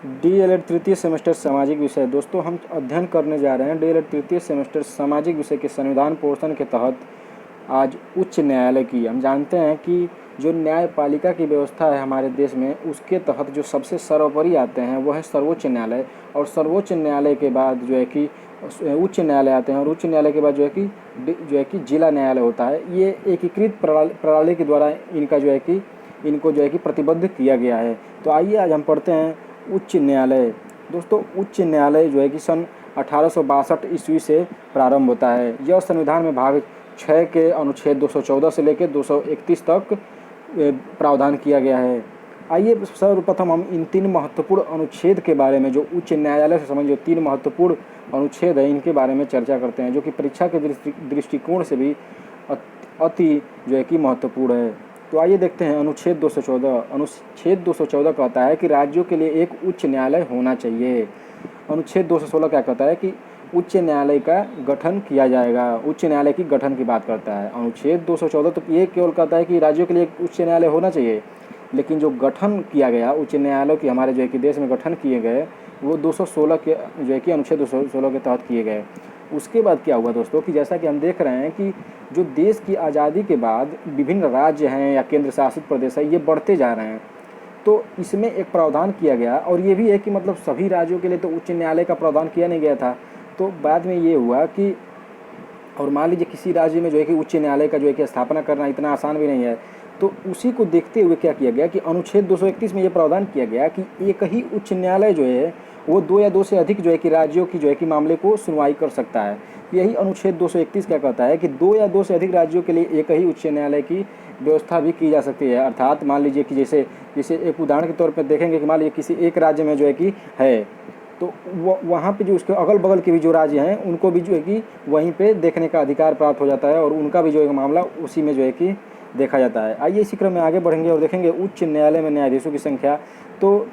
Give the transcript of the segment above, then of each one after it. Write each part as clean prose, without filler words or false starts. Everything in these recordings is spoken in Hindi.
डीएलएड तृतीय सेमेस्टर सामाजिक विषय। दोस्तों हम अध्ययन करने जा रहे हैं डीएलएड तृतीय सेमेस्टर सामाजिक विषय के संविधान पोर्शन के तहत आज उच्च न्यायालय की। हम जानते हैं कि जो न्यायपालिका की व्यवस्था है हमारे देश में, उसके तहत जो सबसे सर्वोपरि आते हैं वो है सर्वोच्च न्यायालय, और सर्वोच्च न्यायालय के बाद जो है कि उच्च न्यायालय आते हैं, और उच्च न्यायालय के बाद जो है कि जिला न्यायालय होता है। ये एकीकृत प्रणाली के द्वारा इनका इनको जो है कि प्रतिबद्ध किया गया है। तो आइए आज हम पढ़ते हैं उच्च न्यायालय। दोस्तों उच्च न्यायालय जो है कि सन 1862 ईस्वी से प्रारंभ होता है। यह संविधान में भाग 6 के अनुच्छेद 214 से लेकर 231 तक प्रावधान किया गया है। आइए सर्वप्रथम हम इन 3 महत्वपूर्ण अनुच्छेद के बारे में, जो उच्च न्यायालय से संबंधित जो 3 महत्वपूर्ण अनुच्छेद है, इनके बारे में चर्चा करते हैं, जो कि परीक्षा के दृष्टिकोण से भी अति जो है कि महत्वपूर्ण है। तो आइए देखते हैं अनुच्छेद 214। अनुच्छेद 214 कहता है कि राज्यों के लिए एक उच्च न्यायालय होना चाहिए। अनुच्छेद 216 क्या कहता है कि उच्च न्यायालय का गठन किया जाएगा। उच्च न्यायालय की गठन की बात करता है अनुच्छेद 214। तो ये केवल कहता है कि राज्यों के लिए एक उच्च न्यायालय होना चाहिए, लेकिन जो गठन किया गया उच्च न्यायालय की हमारे जो है कि देश में गठन किए गए वो 216 के जो है कि अनुच्छेद 216 के तहत किए गए। उसके बाद क्या हुआ दोस्तों कि जैसा कि हम देख रहे हैं कि जो देश की आज़ादी के बाद विभिन्न राज्य हैं या केंद्र शासित प्रदेश है, ये बढ़ते जा रहे हैं। तो इसमें एक प्रावधान किया गया, और ये भी है कि मतलब सभी राज्यों के लिए तो उच्च न्यायालय का प्रावधान किया नहीं गया था। तो बाद में ये हुआ कि, और मान लीजिए किसी राज्य में जो है कि उच्च न्यायालय का जो है कि स्थापना करना इतना आसान भी नहीं है, तो उसी को देखते हुए क्या किया गया कि अनुच्छेद 231 में ये प्रावधान किया गया कि एक ही उच्च न्यायालय जो है वो 2 या 2 से अधिक जो है कि राज्यों की जो है कि मामले को सुनवाई कर सकता है। यही अनुच्छेद 231 क्या कहता है कि 2 या 2 से अधिक राज्यों के लिए एक ही उच्च न्यायालय की व्यवस्था भी की जा सकती है। अर्थात मान लीजिए कि जैसे एक उदाहरण के तौर पर देखेंगे कि मान लीजिए किसी एक राज्य में जो है कि है, तो वहाँ पे जो उसके अगल बगल के भी जो राज्य हैं उनको भी जो है कि वहीं पे देखने का अधिकार प्राप्त हो जाता है, और उनका भी जो है मामला उसी में जो है कि देखा जाता है। आइए इसी क्रम में आगे बढ़ेंगे और देखेंगे उच्च न्यायालय में न्यायाधीशों की संख्या। तो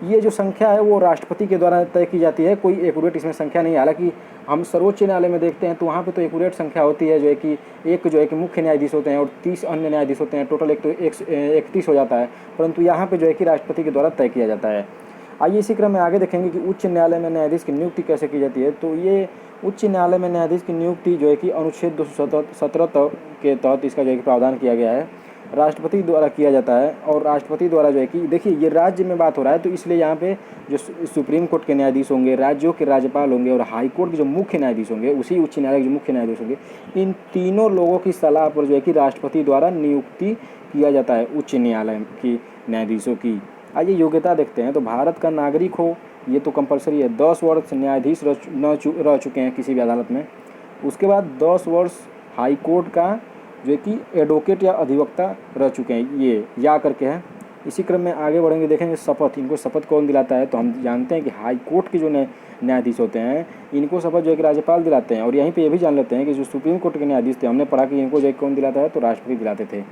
ये जो संख्या है वो राष्ट्रपति के द्वारा तय की जाती है, कोई एक्यूरेट इसमें संख्या नहीं है। हालांकि हम सर्वोच्च न्यायालय में देखते हैं तो वहाँ पे तो एक्यूरेट संख्या होती है, जो है कि एक जो है कि मुख्य न्यायाधीश होते हैं और 30 अन्य न्यायाधीश होते हैं, टोटल 31 हो जाता है, परंतु यहाँ पे जो है कि राष्ट्रपति के द्वारा तय किया जाता है। आइए इसी क्रम में आगे देखेंगे कि उच्च न्यायालय में न्यायाधीश की नियुक्ति कैसे की जाती है। तो ये उच्च न्यायालय में न्यायाधीश की नियुक्ति जो है कि अनुच्छेद 217 के तहत इसका जो है कि प्रावधान किया गया है, राष्ट्रपति द्वारा किया जाता है। और राष्ट्रपति द्वारा जो है कि देखिए ये राज्य में बात हो रहा है, तो इसलिए यहाँ पे जो सुप्रीम कोर्ट के न्यायाधीश होंगे, राज्यों के राज्यपाल होंगे, और हाई कोर्ट के जो मुख्य न्यायाधीश होंगे, उसी उच्च न्यायालय के जो मुख्य न्यायाधीश होंगे, इन तीनों लोगों की सलाह पर जो है कि राष्ट्रपति द्वारा नियुक्ति किया जाता है उच्च न्यायालय की न्यायाधीशों की। आइए योग्यता देखते हैं। तो भारत का नागरिक हो, ये तो कंपलसरी है, 10 वर्ष न्यायाधीश रह चुके हैं किसी भी अदालत में। उसके बाद 10 वर्ष हाई कोर्ट का जो कि एडवोकेट या अधिवक्ता रह चुके हैं, ये या करके है। इसी क्रम में आगे बढ़ेंगे, देखेंगे शपथ, इनको शपथ कौन दिलाता है। तो हम जानते हैं कि हाई कोर्ट के जो न्यायाधीश होते हैं इनको शपथ जो है कि राज्यपाल दिलाते हैं। और यहीं पे ये भी जान लेते हैं कि जो सुप्रीम कोर्ट के न्यायाधीश थे, हमने पढ़ा कि इनको जो है कौन दिलाता है, तो राष्ट्रपति दिलाते थे।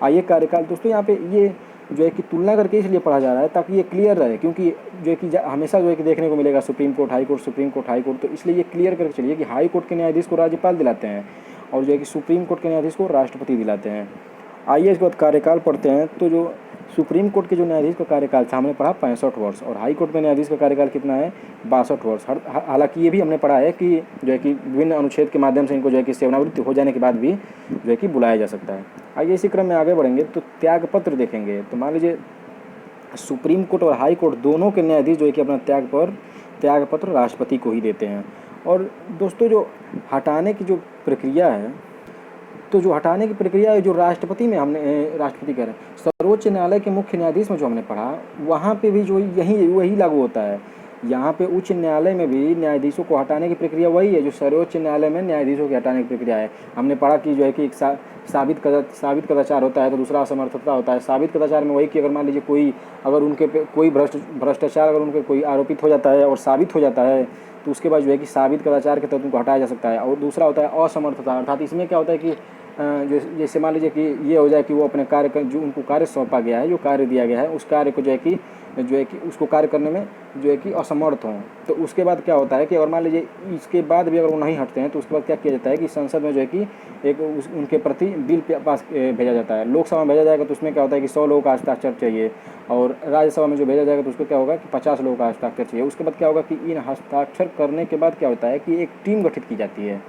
आइए कार्यकाल। दोस्तों यहाँ पे ये जो है कि तुलना करके इसलिए पढ़ा जा रहा है ताकि ये क्लियर रहे, क्योंकि जो है कि हमेशा जो है कि देखने को मिलेगा supreme court high court, supreme court high court, तो इसलिए ये क्लियर करके चलिए कि हाई कोर्ट के न्यायाधीश को राज्यपाल दिलाते हैं और जो है कि सुप्रीम कोर्ट के न्यायाधीश को राष्ट्रपति दिलाते हैं। आइए इसके बाद कार्यकाल पढ़ते हैं। तो जो सुप्रीम कोर्ट के जो न्यायाधीश का कार्यकाल था हमने पढ़ा 65 वर्ष, और हाई कोर्ट में न्यायाधीश का कार्यकाल कितना है, 62 वर्ष। हालांकि ये भी हमने पढ़ा है कि जो है कि विभिन्न अनुच्छेद के माध्यम से इनको जो है कि सेवानिवृत्ति हो जाने के बाद भी जो है कि बुलाया जा सकता है। आइए इसी क्रम में आगे बढ़ेंगे तो त्यागपत्र देखेंगे। तो मान लीजिए सुप्रीम कोर्ट और हाई कोर्ट दोनों के न्यायाधीश जो है कि अपना त्यागपत्र राष्ट्रपति को ही देते हैं। और दोस्तों जो हटाने की जो प्रक्रिया है, तो जो हटाने की प्रक्रिया है जो राष्ट्रपति में राष्ट्रपति कह रहे हैं, सर्वोच्च न्यायालय के मुख्य न्यायाधीश में जो हमने पढ़ा वहाँ पे भी जो वही लागू होता है। यहाँ पे उच्च न्यायालय में भी न्यायाधीशों को हटाने की प्रक्रिया वही है जो सर्वोच्च न्यायालय में न्यायाधीशों की हटाने की प्रक्रिया है। हमने पढ़ा कि जो है कि एक साबित कदाचार होता है, तो दूसरा असमर्थता होता है। साबित कदाचार में वही कि अगर मान लीजिए अगर उनके पे कोई भ्रष्टाचार अगर उनके कोई आरोपित हो जाता है और साबित हो जाता है, तो उसके बाद जो है कि साबित कदाचार के तहत उनको हटाया जा सकता है। और दूसरा होता है असमर्थता, अर्थात इसमें क्या होता है कि जैसे मान लीजिए कि ये हो जाए कि वो अपने कार्य का जो उनको कार्य सौंपा गया है, जो कार्य दिया गया है, उस कार्य को जो है कि उसको कार्य करने में जो है कि असमर्थ हों, तो उसके बाद क्या होता है कि अगर मान लीजिए इसके बाद भी अगर वो नहीं हटते हैं तो उसके बाद क्या किया जाता है कि संसद में जो है कि एक उनके प्रति बिल पास भेजा जाता है। लोकसभा में भेजा जाएगा तो उसमें क्या होता है कि 100 लोगों का हस्ताक्षर चाहिए, और राज्यसभा में जो भेजा जाएगा तो उसको क्या होगा कि 50 लोगों का हस्ताक्षर चाहिए। उसके बाद क्या होगा कि इन हस्ताक्षर करने के बाद क्या होता है कि एक टीम गठित की जाती है,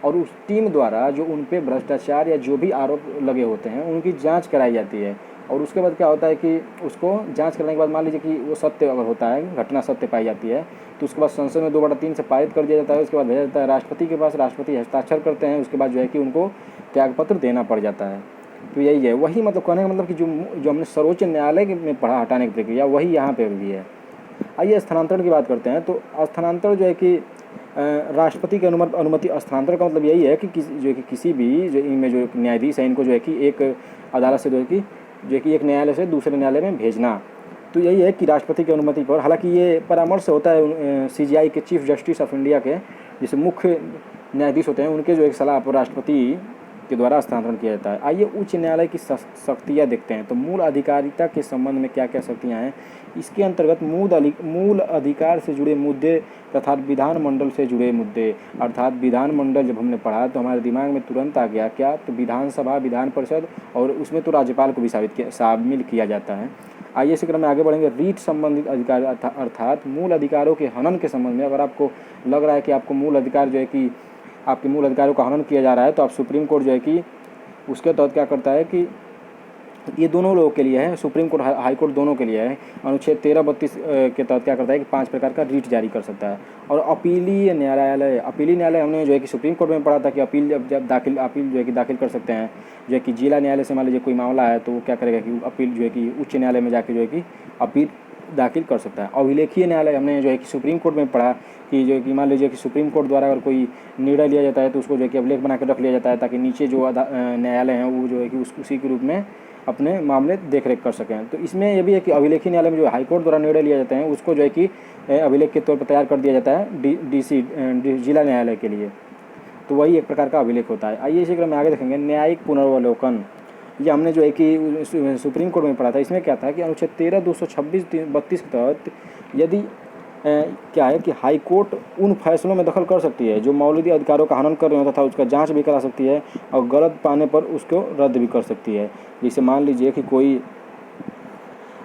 और उस टीम द्वारा जो उन पे भ्रष्टाचार या जो भी आरोप लगे होते हैं उनकी जांच कराई जाती है। और उसके बाद क्या होता है कि उसको जांच करने के बाद मान लीजिए कि वो सत्य अगर होता है, घटना सत्य पाई जाती है, तो उसके बाद संसद में 2/3 से पारित कर दिया जाता है। उसके बाद भेजा जाता है राष्ट्रपति के पास, राष्ट्रपति हस्ताक्षर करते हैं, उसके बाद जो है कि उनको त्यागपत्र देना पड़ जाता है। तो यही है, वही मतलब कहने का मतलब कि जो हमने सर्वोच्च न्यायालय में पढ़ा हटाने की प्रक्रिया, वही यहाँ पे भी है। आइए स्थानांतरण की बात करते हैं। तो स्थानांतरण जो है कि राष्ट्रपति की अनुमति स्थानांतरण का मतलब यही है कि किसी भी जो इनमें जो न्यायाधीश है इनको जो है कि एक अदालत से जो है कि एक न्यायालय से दूसरे न्यायालय में भेजना। तो यही है कि राष्ट्रपति की अनुमति पर, हालांकि ये परामर्श होता है CJI के चीफ जस्टिस ऑफ इंडिया के, जैसे मुख्य न्यायाधीश होते हैं, उनके जो एक सलाह पर राष्ट्रपति के द्वारा स्थानांतरण किया जाता है। आइए उच्च न्यायालय की शक्तियाँ देखते हैं। तो मूल अधिकारिता के संबंध में क्या क्या शक्तियाँ हैं। इसके अंतर्गत मूल अधिकार से जुड़े मुद्दे तथा विधानमंडल से जुड़े मुद्दे, अर्थात विधानमंडल जब हमने पढ़ा तो हमारे दिमाग में तुरंत आ गया क्या, तो विधानसभा, विधान परिषद, और उसमें तो राज्यपाल को भी शामिल किया जाता है। आइए इसी क्रम में आगे बढ़ेंगे। रीट संबंधित अधिकार अर्थात मूल अधिकारों के हनन के संबंध में अगर आपको लग रहा है कि आपको मूल अधिकार जो है कि आपके मूल अधिकारों का हनन किया जा रहा है, तो आप सुप्रीम कोर्ट जो है कि उसके तहत क्या करता है कि ये दोनों लोगों के लिए है, सुप्रीम कोर्ट हाई कोर्ट दोनों के लिए है। अनुच्छेद 13-32 के तहत क्या करता है कि 5 प्रकार का रीट जारी कर सकता है। और अपीलीय न्यायालय हमने जो है कि सुप्रीम कोर्ट में पढ़ा था कि अपील अपील जो है कि दाखिल कर सकते हैं। जो है कि जिला न्यायालय से मान लीजिए कोई मामला है तो वो क्या करेगा कि अपील जो है कि उच्च न्यायालय में जाके जो है कि अपील दाखिल कर सकता है। अभिलेखीय न्यायालय हमने जो है कि सुप्रीम कोर्ट में पढ़ा कि जो है कि मान लीजिए कि सुप्रीम कोर्ट द्वारा अगर कोई निर्णय लिया जाता है तो उसको जो है कि अभिलेख बना कर रख लिया जाता है, ताकि नीचे जो न्यायालय हैं वो जो है कि उसी के रूप में अपने मामले देख रेख कर सकें। तो इसमें यह भी है कि अभिलेखीय न्यायालय में जो हाईकोर्ट द्वारा निर्णय लिया जाते हैं उसको जो है कि अभिलेख के तौर पर तैयार कर दिया जाता है जिला न्यायालय के लिए। तो वही एक प्रकार का अभिलेख होता है। आइए इसी क्रम में आगे देखेंगे न्यायिक पुनर्वलोकन। ये हमने जो है कि सुप्रीम कोर्ट में पढ़ा था। इसमें क्या था कि अनुच्छेद 13, 226, 32 के तहत यदि क्या है कि हाई कोर्ट उन फैसलों में दखल कर सकती है जो मौलिक अधिकारों का हनन कर रहे हो तथा उसका जांच भी करा सकती है, और गलत पाने पर उसको रद्द भी कर सकती है। जैसे मान लीजिए कि कोई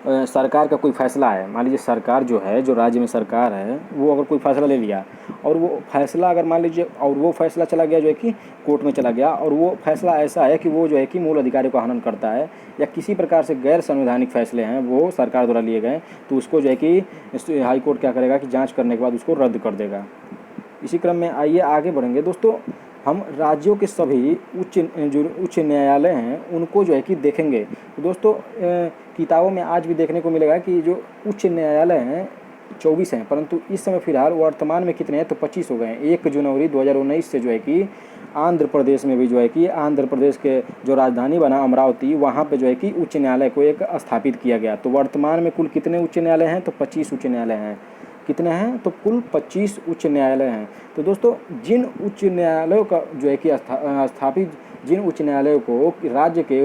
सरकार का कोई फैसला है, मान लीजिए सरकार जो है, जो राज्य में सरकार है, वो अगर कोई फैसला ले लिया और वो फैसला अगर मान लीजिए और वो फैसला चला गया जो है कि कोर्ट में चला गया, और वो फैसला ऐसा है कि वो जो है कि मूल अधिकारों का हनन करता है या किसी प्रकार से गैर संवैधानिक फैसले हैं वो सरकार द्वारा लिए गए, तो उसको जो है कि हाई कोर्ट क्या करेगा कि जाँच करने के बाद उसको रद्द कर देगा। इसी क्रम में आइए आगे बढ़ेंगे दोस्तों। हम राज्यों के सभी उच्च न्यायालय हैं उनको जो है कि देखेंगे। तो दोस्तों किताबों में आज भी देखने को मिलेगा कि जो उच्च न्यायालय हैं 24 हैं, परंतु इस समय फिलहाल वर्तमान में कितने हैं, तो 25 हो गए हैं। 1 जनवरी 2019 से जो है कि आंध्र प्रदेश में भी जो है कि आंध्र प्रदेश के जो राजधानी बना अमरावती, वहाँ पे जो है कि उच्च न्यायालय को एक स्थापित किया गया। तो वर्तमान में कुल कितने उच्च न्यायालय हैं, तो 25 उच्च न्यायालय हैं। कितने हैं, तो कुल 25 उच्च न्यायालय हैं। तो दोस्तों जिन उच्च न्यायालयों का जो है कि स्थापित जिन उच्च न्यायालयों को राज्य के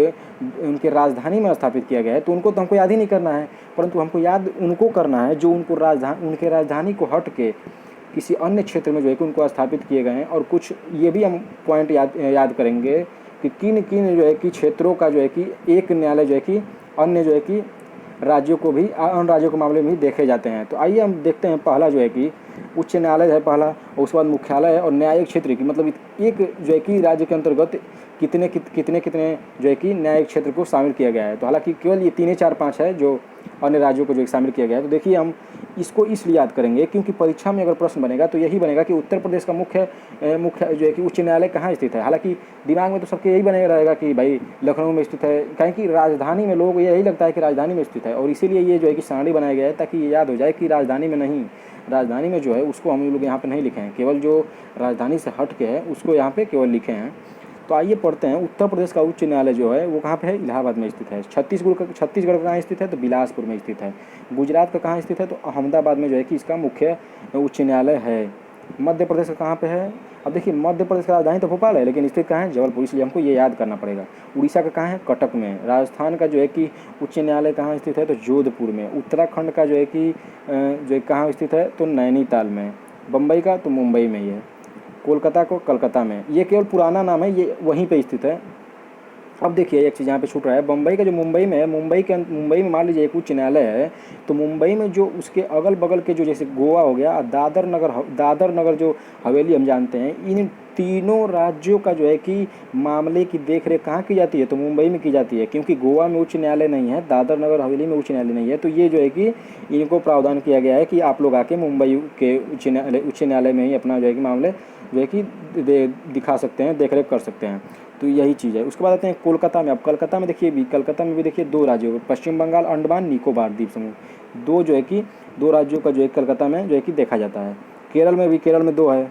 उनके राजधानी में स्थापित किया गया है, तो उनको तो हमको याद ही नहीं करना है, परंतु हमको याद उनको करना है जो उनके राजधानी को हट के किसी अन्य क्षेत्र में जो है कि उनको स्थापित किए गए हैं। और कुछ ये भी हम पॉइंट याद करेंगे कि किन किन जो है कि क्षेत्रों का जो है कि एक न्यायालय जो है कि अन्य जो है कि राज्यों को भी अन्य राज्यों के मामले में भी देखे जाते हैं। तो आइए हम देखते हैं। पहला जो है कि उच्च न्यायालय है पहला, और उसके बाद मुख्यालय है और न्यायिक क्षेत्र की, मतलब एक जो है कि राज्य के अंतर्गत कितने जो है कि न्यायिक क्षेत्र को शामिल किया गया है। तो हालांकि केवल ये 3, 4, 5 है जो अन्य राज्यों को जो शामिल किया गया है। तो देखिए हम इसको इसलिए याद करेंगे क्योंकि परीक्षा में अगर प्रश्न बनेगा तो यही बनेगा कि उत्तर प्रदेश का मुख्य जो है कि उच्च न्यायालय कहाँ स्थित है। हालांकि दिमाग में तो सबके यही बने रहेगा कि भाई लखनऊ में स्थित है, कहीं कि राजधानी में लोग यही लगता है कि राजधानी में स्थित है, और इसीलिए ये जो है कि सारणी बनाया गया है ताकि ये याद हो जाए कि राजधानी में नहीं, राजधानी में जो है उसको हम लोग यहाँ पे नहीं लिखे हैं, केवल जो राजधानी से हट के है उसको यहाँ पे केवल लिखे हैं। तो आइए पढ़ते हैं। उत्तर प्रदेश का उच्च न्यायालय जो है वो कहाँ पे है, इलाहाबाद में स्थित है। छत्तीसगढ़ का कहाँ स्थित है, तो बिलासपुर में स्थित है। गुजरात का कहाँ स्थित है, तो अहमदाबाद में जो है कि इसका मुख्य उच्च न्यायालय है। मध्य प्रदेश का कहाँ पे है? अब देखिए मध्य प्रदेश का राजधानी तो भोपाल है, लेकिन स्थित कहाँ है? जबलपुर, इसलिए हमको ये याद करना पड़ेगा। उड़ीसा का कहाँ है? कटक में। राजस्थान का जो है कि उच्च न्यायालय कहाँ स्थित है? तो जोधपुर में। उत्तराखंड का जो है कि कहाँ स्थित है? तो नैनीताल में। बम्बई का तो मुंबई में ही है। कोलकाता को कलकत्ता में। ये केवल पुराना नाम है, ये वहीं पे स्थित है। अब देखिए एक चीज़ यहाँ पे छूट रहा है, बम्बई का जो मुंबई में है, मुंबई में मान लीजिए एक उच्च न्यायालय है, तो मुंबई में जो उसके अगल बगल के जो जैसे गोवा हो गया, दादर नगर जो हवेली हम जानते हैं, इन तीनों राज्यों का जो है कि मामले की देख रेख कहाँ की जाती है? तो मुंबई में की जाती है, क्योंकि गोवा में उच्च न्यायालय नहीं है, दादर नगर हवेली में उच्च न्यायालय नहीं है, तो ये जो है कि इनको प्रावधान किया गया है कि आप लोग आके मुंबई के उच्च न्यायालय में ही अपना जो है कि मामले जो है कि दिखा सकते हैं, देख रेख कर सकते हैं। तो यही चीज़ है। उसके बाद आते हैं कोलकाता में। अब कलकत्ता में देखिए कलकत्ता में भी देखिए दो राज्यों, पश्चिम बंगाल, अंडमान निकोबार द्वीप समूह, दो जो है कि दो राज्यों का जो है कलकत्ता में जो है कि देखा जाता है। केरल में दो है।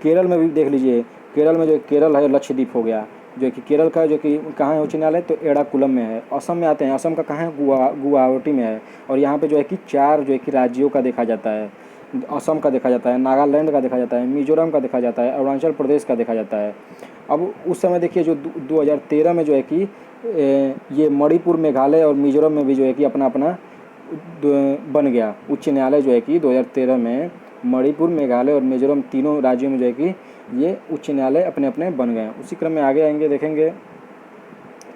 केरल में भी देख लीजिए, केरल में जो केरल है लक्षद्वीप हो गया, जो कि केरल का जो कि कहाँ है उच्च न्यायालय? तो एड़ाकुलम में है। असम में आते हैं, असम का कहाँ है? गुवाहाटी में है। और यहाँ पे जो है कि चार जो है कि राज्यों का देखा जाता है। असम का देखा जाता है, नागालैंड का देखा जाता है, मिजोरम का देखा जाता है, अरुणाचल प्रदेश का देखा जाता है। अब उस समय देखिए जो 2013 में जो है कि ये मणिपुर, मेघालय और मिजोरम में भी जो है कि अपना अपना बन गया उच्च न्यायालय, जो है कि 2013 में मणिपुर, मेघालय और मिजोरम तीनों राज्यों में जो है कि ये उच्च न्यायालय अपने अपने बन गए। उसी क्रम में आगे आएंगे, देखेंगे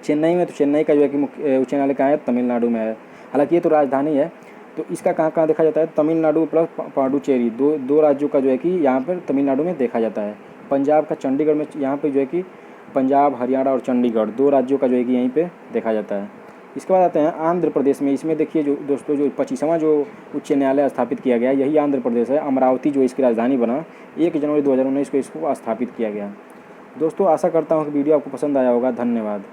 चेन्नई में, तो चेन्नई का जो है कि मुख्य उच्च न्यायालय कहाँ है? तमिलनाडु में है। हालांकि ये तो राजधानी है, तो इसका कहाँ कहाँ देखा जाता है? तमिलनाडु प्लस पांडुचेरी, दो राज्यों का जो है कि यहाँ पर तमिलनाडु में देखा जाता है। पंजाब का चंडीगढ़ में, यहाँ पे जो है कि पंजाब, हरियाणा और चंडीगढ़ दो राज्यों का जो है कि यहीं पे देखा जाता है। इसके बाद आते हैं आंध्र प्रदेश में। इसमें देखिए जो दोस्तों जो 25वां जो उच्च न्यायालय स्थापित किया गया यही आंध्र प्रदेश है। अमरावती जो इसकी राजधानी बना, 1 जनवरी 2019 को इसको स्थापित किया गया। दोस्तों आशा करता हूँ कि वीडियो आपको पसंद आया होगा। धन्यवाद।